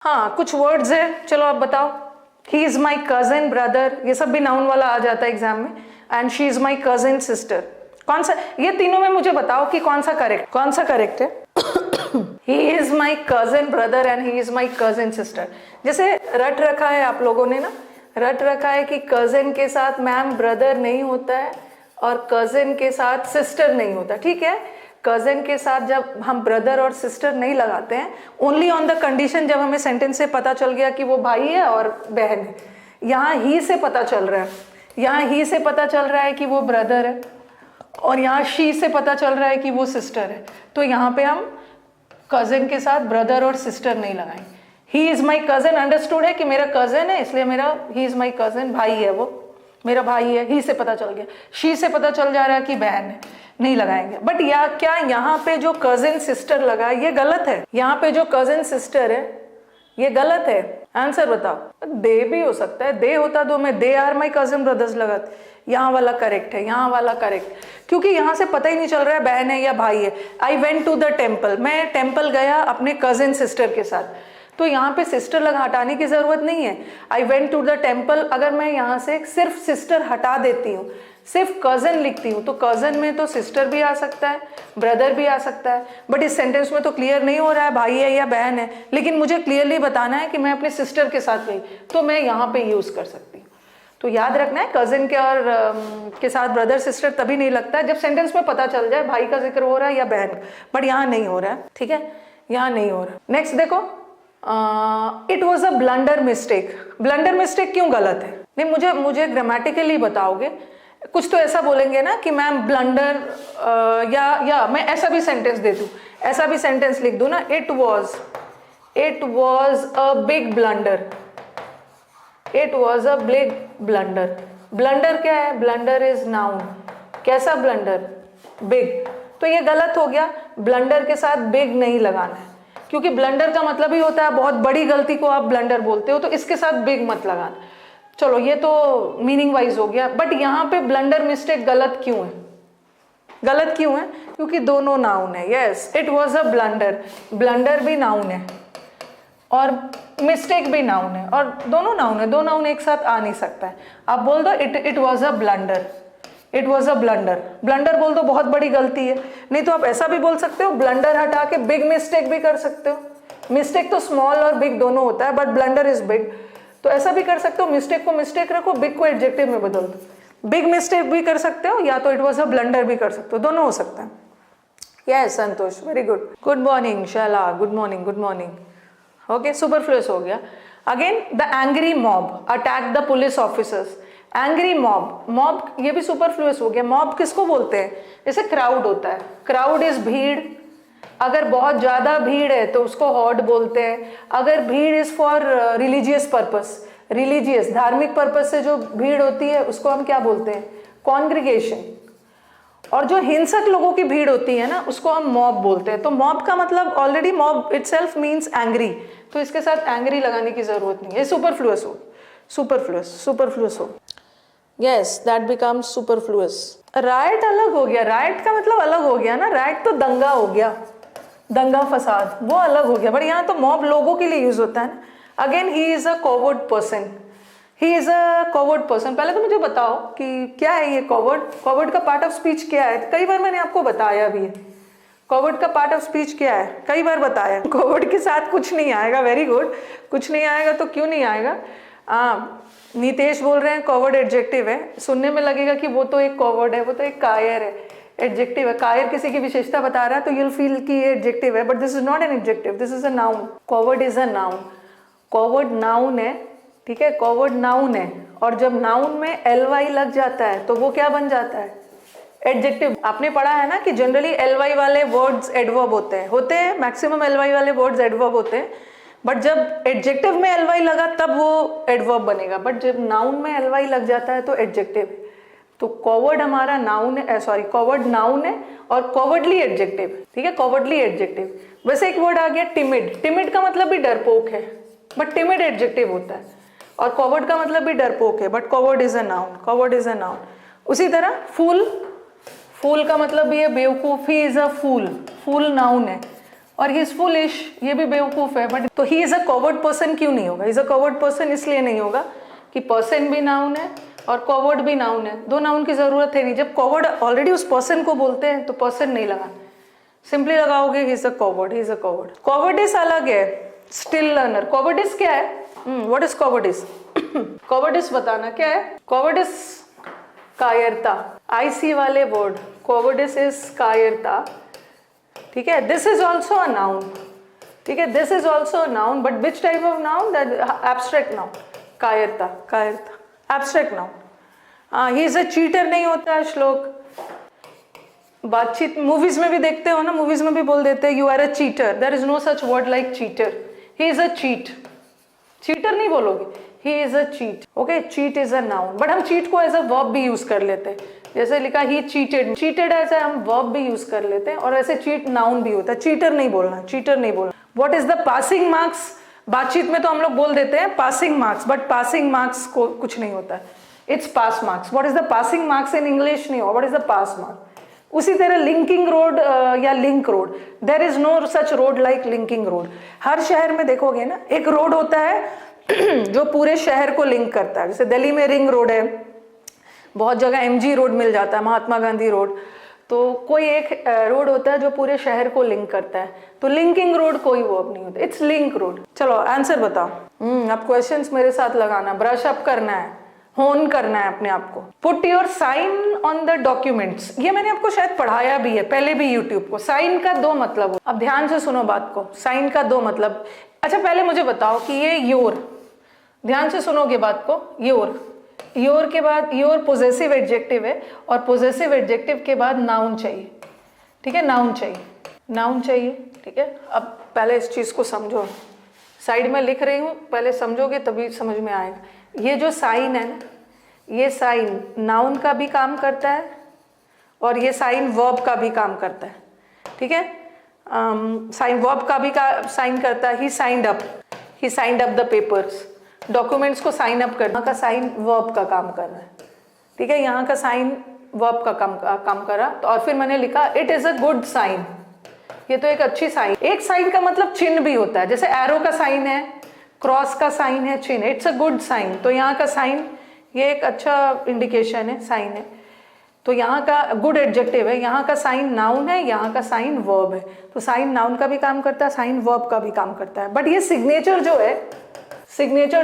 हाँ, कुछ वर्ड्स है, चलो आप बताओ। He is my cousin brother, ये सब भी नाउन वाला आ जाता है एग्जाम में। And she is my cousin sister, कौन सा, ये तीनों में मुझे बताओ कि कौन सा करेक्ट है। He is my cousin brother and he is my cousin sister. जैसे रट रखा है आप लोगों ने ना, रट रखा है कि कजिन के साथ मैम ब्रदर नहीं होता है और कजिन के साथ सिस्टर नहीं होता। ठीक है, कजिन के साथ जब हम ब्रदर और सिस्टर नहीं लगाते हैं, ओनली ऑन द कंडीशन जब हमें सेंटेंस से पता चल गया कि वो भाई है और बहन है। यहाँ ही से पता चल रहा है, यहाँ ही से पता चल रहा है कि वो ब्रदर है और यहाँ शी से पता चल रहा है कि वो सिस्टर है। तो यहाँ पे हम कजिन के साथ ब्रदर और सिस्टर नहीं लगाएंगे। He is my cousin, understood है कि मेरा कजिन है, इसलिए मेरा ही इज माई कजिन, भाई है वो, मेरा भाई है। ही से पता चल गया, शी से पता चल जा रहा है कि बहन है, नहीं लगाएंगे। बट या क्या यहाँ पे जो कजिन सिस्टर लगा ये गलत है? यहाँ पे जो कजिन सिस्टर है ये गलत है। आंसर बताओ। दे भी हो सकता है, दे होता तो मैं they are my cousin brothers लगाती। यहाँ वाला करेक्ट है, यहाँ वाला करेक्ट, क्योंकि यहाँ से पता ही नहीं चल रहा है बहन है या भाई है। I went to the temple, मैं टेम्पल गया अपने कजिन सिस्टर के साथ, तो यहाँ पे सिस्टर लगा हटाने की जरूरत नहीं है। I went to the temple, अगर मैं यहाँ से सिर्फ सिस्टर हटा देती हूँ, सिर्फ कजन लिखती हूँ, तो कजन में तो सिस्टर भी आ सकता है, ब्रदर भी आ सकता है। बट इस सेंटेंस में तो क्लियर नहीं हो रहा है भाई है या बहन है, लेकिन मुझे क्लियरली बताना है कि मैं अपने सिस्टर के साथ गई, तो मैं यहाँ पे यूज कर सकती हूँ। तो याद रखना है, कजिन के और के साथ ब्रदर सिस्टर तभी नहीं लगता है जब सेंटेंस में पता चल जाए भाई का जिक्र हो रहा है या बहन, बट यहाँ नहीं हो रहा है। ठीक है, यहाँ नहीं हो रहा। नेक्स्ट देखो, it was a blunder mistake. Blunder mistake क्यों गलत है? नहीं, मुझे ग्रामेटिकली बताओगे। कुछ तो ऐसा बोलेंगे ना कि मैम ब्लंडर, या मैं ऐसा भी सेंटेंस दे दूं, ऐसा भी सेंटेंस लिख दूं ना, it was a big blunder, it was a big blunder. Blunder क्या है? Blunder is noun. कैसा ब्लंडर? बिग। तो ये गलत हो गया, ब्लंडर के साथ बिग नहीं लगाना है, क्योंकि ब्लंडर का मतलब ही होता है बहुत बड़ी गलती को आप ब्लंडर बोलते हो, तो इसके साथ बिग मत लगाना। चलो ये तो मीनिंग वाइज हो गया, बट यहाँ पे ब्लंडर मिस्टेक गलत क्यों है? गलत क्यों है? क्योंकि दोनों नाउन है। Yes, it was a blunder, blunder भी नाउन है और मिस्टेक भी नाउन है, और दोनों नाउन है, दो नाउन एक साथ आ नहीं सकता है। आप बोल दो it was a blunder, it was a blunder, blunder बोल दो बहुत बड़ी गलती है। नहीं तो आप ऐसा भी बोल सकते हो, ब्लंडर हटा के बिग मिस्टेक भी कर सकते हो। मिस्टेक तो स्मॉल और बिग दोनों होता है, बट ब्लंडर इज बिग, तो ऐसा भी कर सकते हो। मिस्टेक को मिस्टेक रखो, बिग को एडजेक्टिव में बदल दो। बिग मिस्टेक भी कर सकते हो, या तो इट वॉज अ ब्लंडर भी कर सकते हो, दोनों हो सकता है। Yes Santosh, very good. Good morning Shaila, good morning, good morning. Okay, superfluous हो गया। Again, the angry mob attack the police officers. Angry mob, mob ये भी सुपरफ्लुअस हो गया। मॉब किसको बोलते हैं? जैसे क्राउड होता है, क्राउड इज भीड़। अगर बहुत ज्यादा भीड़ है तो उसको हॉर्ड बोलते हैं। अगर भीड़ is for religious purpose, religious धार्मिक पर्पस से जो भीड़ होती है उसको हम क्या बोलते हैं? कॉन्ग्रीगेशन। और जो हिंसक लोगों की भीड़ होती है ना, उसको हम मॉब बोलते हैं। तो मॉब का मतलब already mob itself means angry, तो इसके साथ एंग्री लगाने की जरूरत नहीं है। सुपरफ्लुअस हो, सुपरफ्लुअस हो। Yes, that becomes superfluous. Right अलग हो गया, राइट का मतलब अलग हो गया ना, राइट तो दंगा हो गया, दंगा फसाद, वो अलग हो गया। बट यहाँ तो मॉब लोगों के लिए यूज होता है ना। Again, he is a coward person, he is a coward person. पहले तो मुझे बताओ कि क्या है ये कॉवर्ड? कॉवर्ड का पार्ट ऑफ स्पीच क्या है? कई बार मैंने आपको बताया भी है, कॉवर्ड का पार्ट ऑफ स्पीच क्या है, कई बार बताया। कॉवर्ड के साथ कुछ नहीं आएगा, वेरी गुड। कुछ नहीं आएगा तो क्यों नहीं आएगा? नीतेश बोल रहे हैं कॉवर्ड एडजेक्टिव है। सुनने में लगेगा कि वो तो एक कॉवर्ड है, वो तो एक कायर है, एडजेक्टिव है। कायर किसी की विशेषता बता रहा है तो यूल फील कि ये एडजेक्टिव है, but this is not an adjective, this is a noun. Coward is a noun, coward noun है। ठीक है, कॉवर्ड नाउन है, और जब नाउन में ly लग जाता है तो वो क्या बन जाता है? एडजेक्टिव। आपने पढ़ा है ना कि जनरली ly वाले वर्ड्स एडवर्ब होते हैं, मैक्सिमम ly वाले वर्ड्स एडवर्ब होते हैं, बट जब एडजेक्टिव में ly लगा तब वो एडवर्ब बनेगा, बट जब नाउन में ly लग जाता है तो एडजेक्टिव। तो कॉवर्ड हमारा नाउन है, कॉवर्ड नाउन है और कॉवर्डली एडजेक्टिव। ठीक है, कॉवर्डली एडजेक्टिव। वैसे एक वर्ड आ गया टिमिड, टिमिड का मतलब भी डरपोक है, बट टिमिड एडजेक्टिव होता है। और कॉवर्ड का मतलब भी डरपोक है, but coward is a noun, coward is a noun. उसी तरह फूल, फूल का मतलब भी है बेवकूफ, ही is a fool, fool noun है और ही इज फुलिश, ये भी बेवकूफ है, बट तो ही इज अ कवर्ड पर्सन क्यों नहीं होगा? इज अ कवर्ड पर्सन इसलिए नहीं होगा कि पर्सन भी नाउन है और कवर्ड भी नाउन है, दो नाउन की जरूरत है नहीं। जब कवर्ड ऑलरेडी उस पर्सन को बोलते हैं तो पर्सन नहीं लगा, सिंपली लगाओगे ही is a covered, he is a covered. Cowardice अलग है, स्टिल लर्नर। कवर्डिस क्या है? What is cowardice? कवर्डिस बताना क्या है? कवर्डिस कायरता, आईसी वाले वर्ड, कवर्डिस इज कायरता, ठीक है। This is also a noun, ठीक है, this is also a noun, but which type of noun? That abstract noun, कायरता, कायरता abstract noun. He is a cheater नहीं होता है श्लोक, बातचीत मूवीज में भी देखते हो ना, मूवीज में भी बोल देते हैं you are a cheater, there is no such word like cheater, he is a cheat, cheater नहीं बोलोगे, he is a cheat, okay. Cheat is a noun, but हम चीट को एज अ वर्ब भी यूज कर लेते हैं, जैसे लिखा ही चीटेड, चीटेड ऐसे हम वर्ब भी यूज कर लेते हैं, और ऐसे चीट नाउन भी होता है। चीटर नहीं बोलना, चीटर नहीं बोलना। What is the passing marks? बातचीत में तो हम लोग बोल देते हैं passing marks, but passing marks को कुछ नहीं होता है, it's pass marks. What is the passing marks in English? नहीं हो, what is the pass marks? उसी तरह लिंकिंग रोड या link road, there is no such road like linking road. हर शहर में देखोगे ना एक रोड होता है जो पूरे शहर को लिंक करता है, जैसे दिल्ली में रिंग रोड है, बहुत जगह एमजी रोड मिल जाता है, महात्मा गांधी रोड, तो कोई एक रोड होता है जो पूरे शहर को लिंक करता है, तो लिंकिंग रोड कोई वर्ब नहीं होता, इट्स लिंक रोड। चलो आंसर बताओ। अब क्वेश्चंस मेरे साथ लगाना, ब्रश अप करना है, होन करना है अपने आप को। Put your sign on the documents, ये मैंने आपको शायद पढ़ाया भी है पहले भी यूट्यूब को। साइन का दो मतलब हो, अब ध्यान से सुनो बात को, साइन का दो मतलब। अच्छा पहले मुझे बताओ कि ये योर, ध्यान से सुनोगे बात को, योर, योर के बाद योर पोजेसिव एडजेक्टिव है, और पोजेसिव एडजेक्टिव के बाद नाउन चाहिए, ठीक है, नाउन चाहिए, नाउन चाहिए, ठीक है। अब पहले इस चीज को समझो, साइड में लिख रही हूँ, पहले समझोगे तभी समझ में आएगा। ये जो साइन है ना, ये साइन नाउन का भी काम करता है और ये साइन वर्ब का भी काम करता है, ठीक है। साइन वर्ब का भी साइन करता है, he signed up the papers, documents को साइन अप करना का साइन वर्ब का काम कर रहा है, ठीक है। यहाँ का साइन वर्ब का काम कर रहा, तो और फिर मैंने लिखा it is a good sign, ये तो एक अच्छी साइन। एक साइन का मतलब चिन्ह भी होता है, जैसे एरो का साइन है, क्रॉस का साइन है, चिन्ह, इट्स अ गुड साइन। तो यहाँ का साइन ये एक अच्छा इंडिकेशन है, साइन है, तो यहाँ का गुड एडजेक्टिव है, यहाँ का साइन नाउन है, यहाँ का साइन वर्ब है, तो साइन नाउन का भी काम करता है, साइन वर्ब का भी काम करता है, बट ये सिग्नेचर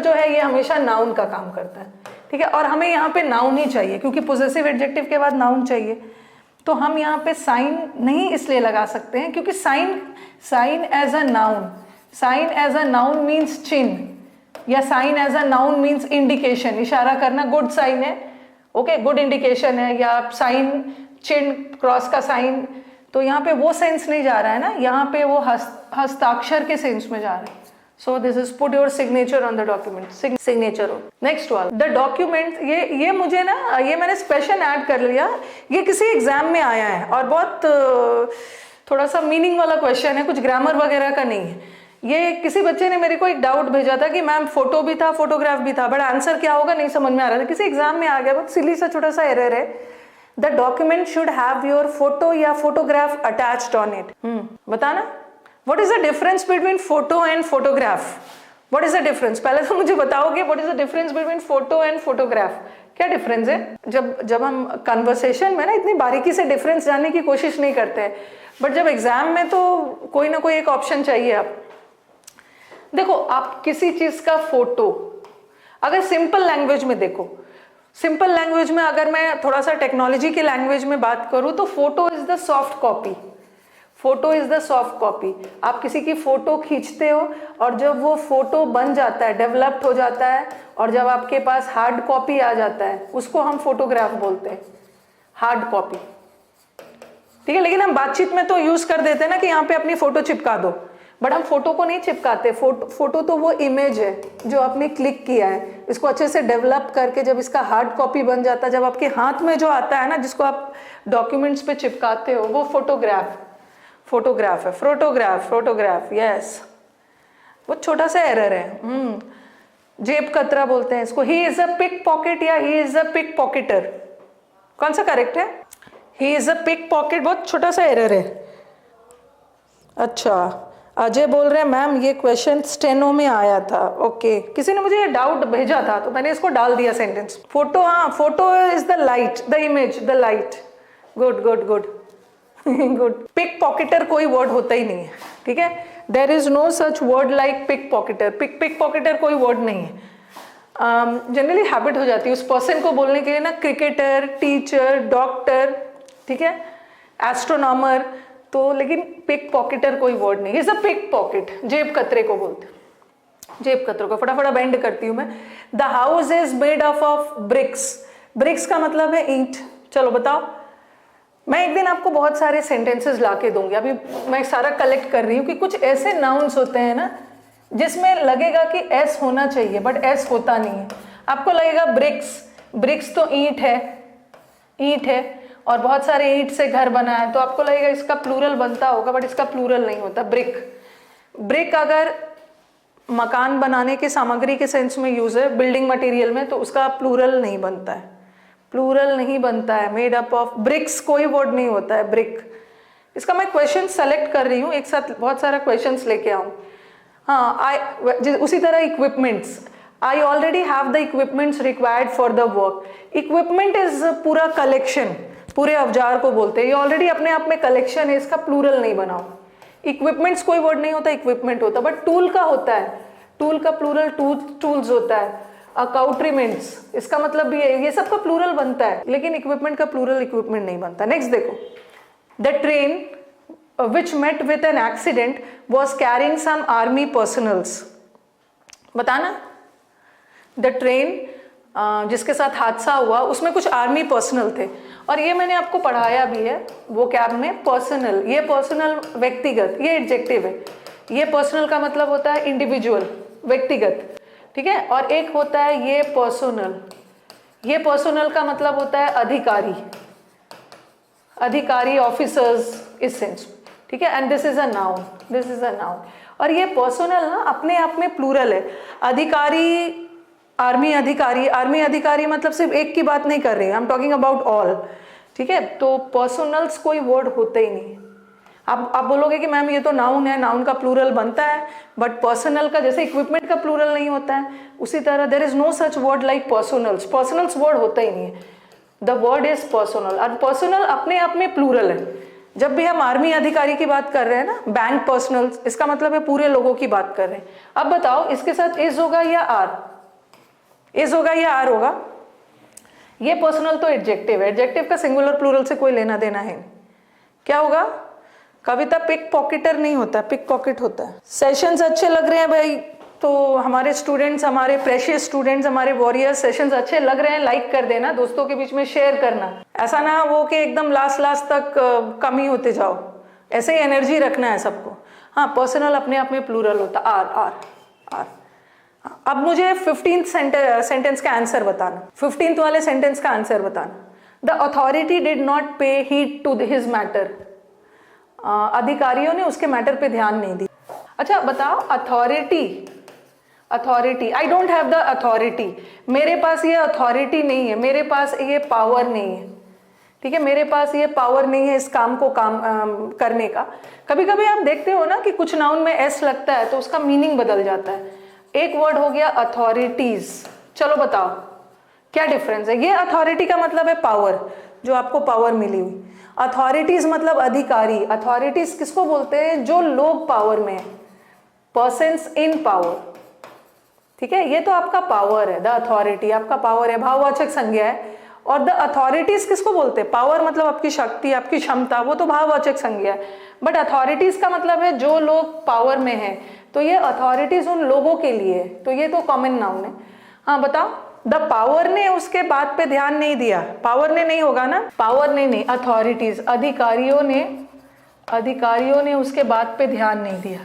जो है ये हमेशा नाउन का काम करता है, ठीक है। और हमें यहाँ पे नाउन ही चाहिए क्योंकि पोजेसिव एडजेक्टिव के बाद नाउन चाहिए, तो हम यहाँ पे साइन नहीं इसलिए लगा सकते हैं क्योंकि sign as a noun means चिन्ह, या sign as a noun means indication, इशारा करना, गुड साइन है, ओके, गुड इंडिकेशन है, या साइन चिन्ह, क्रॉस का साइन, तो यहाँ पे वो सेंस नहीं जा रहा है ना, यहाँ पे वो हस्ताक्षर के सेंस में जा रहा है। So this is put your signature on the document, signature हो। नेक्स्ट वाला, द डॉक्यूमेंट, ये मुझे ना, ये मैंने स्पेशल ऐड कर लिया, ये किसी एग्जाम में आया है और बहुत थोड़ा सा मीनिंग वाला क्वेश्चन है, कुछ ग्रामर वगैरह का नहीं है। ये किसी बच्चे ने मेरे को एक डाउट भेजा था कि मैम फोटो भी था, फोटोग्राफ भी था, बट आंसर क्या होगा नहीं समझ में आ रहा था, किसी एग्जाम में आ गया, बहुत सिली सा छोटा सा एरर है। The document should have your photo या फोटोग्राफ अटैच्ड ऑन इट। बताना, what is the difference between photo and photograph? What is the difference? पहले तो मुझे बताओगे what is the difference between photo and photograph, क्या difference है? जब हम कन्वर्सेशन में ना इतनी बारीकी से डिफरेंस जानने की कोशिश नहीं करते हैं, बट जब एग्जाम में तो कोई ना कोई एक ऑप्शन चाहिए। आप देखो, आप किसी चीज का फोटो अगर सिंपल लैंग्वेज में देखो, सिंपल लैंग्वेज में अगर मैं थोड़ा सा टेक्नोलॉजी की लैंग्वेज में बात करूं तो photo is the soft copy, photo is the soft copy. आप किसी की फोटो खींचते हो और जब वो फोटो बन जाता है, डेवलप्ड हो जाता है, और जब आपके पास हार्ड कॉपी आ जाता है, उसको हम फोटोग्राफ बोलते हैं, हार्ड कॉपी, ठीक है। लेकिन हम बातचीत में तो यूज कर देते हैं ना कि यहाँ पे अपनी फोटो चिपका दो, बट हम फोटो को नहीं चिपकाते। फोटो तो वो इमेज है जो आपने क्लिक किया है, इसको अच्छे से डेवलप करके जब इसका हार्ड कॉपी बन जाता है, जब आपके हाथ में जो आता है ना, जिसको आप डॉक्यूमेंट्स पे चिपकाते हो, वो फोटोग्राफ है। Photograph, yes. वो छोटा सा एरर है, जेब कतरा बोलते हैं इसको। He is a pickpocket या ही इज अ पिक पॉकेटर, कौन सा करेक्ट है? He is a pickpocket, बहुत छोटा सा एरर है। अच्छा, अजय बोल रहे हैं मैम ये क्वेश्चन स्टेनो में आया था। ओके, किसी ने मुझे ये डाउट भेजा था तो मैंने इसको डाल दिया सेंटेंस। फोटो, हाँ, photo is the light, the image, the light. Good good good good. Pick pocketer कोई वर्ड होता ही नहीं है, ठीक है। There is no such word like pick pocketer. Pick pocketer कोई वर्ड नहीं है। जनरली हैबिट हो जाती है उस पर्सन को बोलने के लिए ना, क्रिकेटर, टीचर, डॉक्टर, ठीक है, एस्ट्रोनॉमर, तो लेकिन पिक पॉकेटर कोई वर्ड नहीं। इज अ पिक पॉकेट, जेब कतरे को बोलते हैं। जेब कतरे को फटाफट बेंड करती हूँ मैं। The house is made of bricks. Bricks का मतलब है ईंट। चलो बताओ, मैं एक दिन आपको बहुत सारे सेंटेंसेस ला के दूंगी। अभी मैं सारा कलेक्ट कर रही हूँ कि कुछ ऐसे नाउन्स होते हैं ना जिसमें लगेगा कि एस होना चाहिए बट एस होता नहीं है। आपको लगेगा ब्रिक्स, ब्रिक्स तो ईंट है, ईंट है और बहुत सारे ईंट से घर बना है, तो आपको लगेगा इसका प्लूरल बनता होगा बट इसका प्लूरल नहीं होता। ब्रिक, ब्रिक अगर मकान बनाने की सामग्री के सेंस में यूज है, बिल्डिंग मटेरियल में, तो उसका प्लूरल नहीं बनता है, प्लूरल नहीं बनता है। मेड अप ऑफ ब्रिक्स कोई वर्ड नहीं होता है, ब्रिक। इसका मैं क्वेश्चन सेलेक्ट कर रही हूँ, एक साथ बहुत सारा क्वेश्चंस लेके आऊँ। हाँ, उसी तरह equipments, I already have the equipments required for the work. Equipment is पूरा कलेक्शन, पूरे औजार को बोलते हैं। ये ऑलरेडी अपने आप में कलेक्शन है, इसका प्लूरल नहीं बनाओ। इक्विपमेंट्स कोई वर्ड नहीं होता, इक्विपमेंट होता, बट टूल का होता है, टूल का प्लूरल टूल्स होता है। अकाउट्रीमेंट्स, इसका मतलब भी है, ये सब का प्लूरल बनता है, लेकिन इक्विपमेंट का प्लूरल इक्विपमेंट नहीं बनता। नेक्स्ट देखो, the train which met with an accident was carrying some army personals। बताना, द ट्रेन जिसके साथ हादसा हुआ उसमें कुछ आर्मी पर्सनल थे, और ये मैंने आपको पढ़ाया भी है वो कैब में। पर्सनल, ये पर्सनल व्यक्तिगत, ये एडजेक्टिव है। ये पर्सनल का मतलब होता है इंडिविजुअल, व्यक्तिगत, ठीक है। और एक होता है ये पर्सनल, ये पर्सनल का मतलब होता है अधिकारी, अधिकारी, ऑफिसर्स, इस सेंस, ठीक है। And this is a noun, this is a noun. और ये पर्सनल ना अपने आप में प्लूरल है। अधिकारी, आर्मी अधिकारी, आर्मी अधिकारी मतलब सिर्फ एक की बात नहीं कर रही, I am talking about all, ठीक है। तो पर्सनल्स कोई वर्ड होते ही नहीं। आप बोलोगे कि मैम ये तो नाउन है, नाउन का प्लूरल बनता है, बट पर्सनल का, जैसे इक्विपमेंट का प्लूरल नहीं होता है, उसी तरह there is no such word like personals. Personals word होता ही नहीं है, द वर्ड इज पर्सनल। और पर्सनल अपने आप में प्लूरल है। जब भी हम आर्मी अधिकारी की बात कर रहे हैं ना, बैंक पर्सनल, इसका मतलब है पूरे लोगों की बात कर रहे हैं। अब बताओ इसके साथ इज होगा या आर, इज होगा या आर होगा? ये पर्सनल तो एडजेक्टिव है, एडजेक्टिव का सिंगुलर प्लूरल से कोई लेना देना है। क्या होगा? कविता, पिक पॉकेटर नहीं होता, पिक पॉकेट होता है। सेशंस अच्छे लग रहे हैं भाई, तो हमारे स्टूडेंट्स, हमारे प्रेशियस स्टूडेंट्स, हमारे वॉरियर्स, सेशंस अच्छे लग रहे हैं, लाइक कर देना, दोस्तों के बीच में शेयर करना। ऐसा ना हो कि एकदम लास्ट तक कमी होते जाओ, ऐसे ही एनर्जी रखना है सबको। हाँ, पर्सनल अपने आप में प्लूरल होता, आर आर आर। अब मुझे 15th सेंटेंस का आंसर बताना, 15th वाले सेंटेंस का आंसर बताना। द अथॉरिटी डिड नॉट पे हीड टू हिज मैटर। अधिकारियों ने उसके मैटर पे ध्यान नहीं दिया। अच्छा बताओ, authority, authority, I don't have the authority, मेरे पास ये अथॉरिटी नहीं है, मेरे पास ये पावर नहीं है, ठीक है, मेरे पास ये पावर नहीं है इस काम को करने का। कभी कभी आप देखते हो ना कि कुछ नाउन में एस लगता है तो उसका मीनिंग बदल जाता है। एक वर्ड हो गया अथॉरिटीज, चलो बताओ क्या डिफरेंस है? ये अथॉरिटी का मतलब है पावर, जो आपको पावर मिली हुई। अथॉरिटीज मतलब अधिकारी। अथॉरिटीज किसको बोलते हैं? जो लोग पावर में है, पर्सन्स इन पावर, ठीक है। ये तो आपका पावर है, द अथॉरिटी आपका पावर है, भाववाचक संज्ञा है। और द अथॉरिटीज किसको बोलते हैं? पावर मतलब आपकी शक्ति, आपकी क्षमता, वो तो भाववाचक संज्ञा है। बट अथॉरिटीज का मतलब है जो लोग पावर में हैं, तो ये अथॉरिटीज उन लोगों के लिए है, तो ये तो कॉमन नाउन है। हाँ बताओ, द पावर ने उसके बात पे ध्यान नहीं दिया, पावर ने नहीं होगा ना, पावर ने नहीं, अथॉरिटीज, अधिकारियों ने उसके बात पे ध्यान नहीं दिया।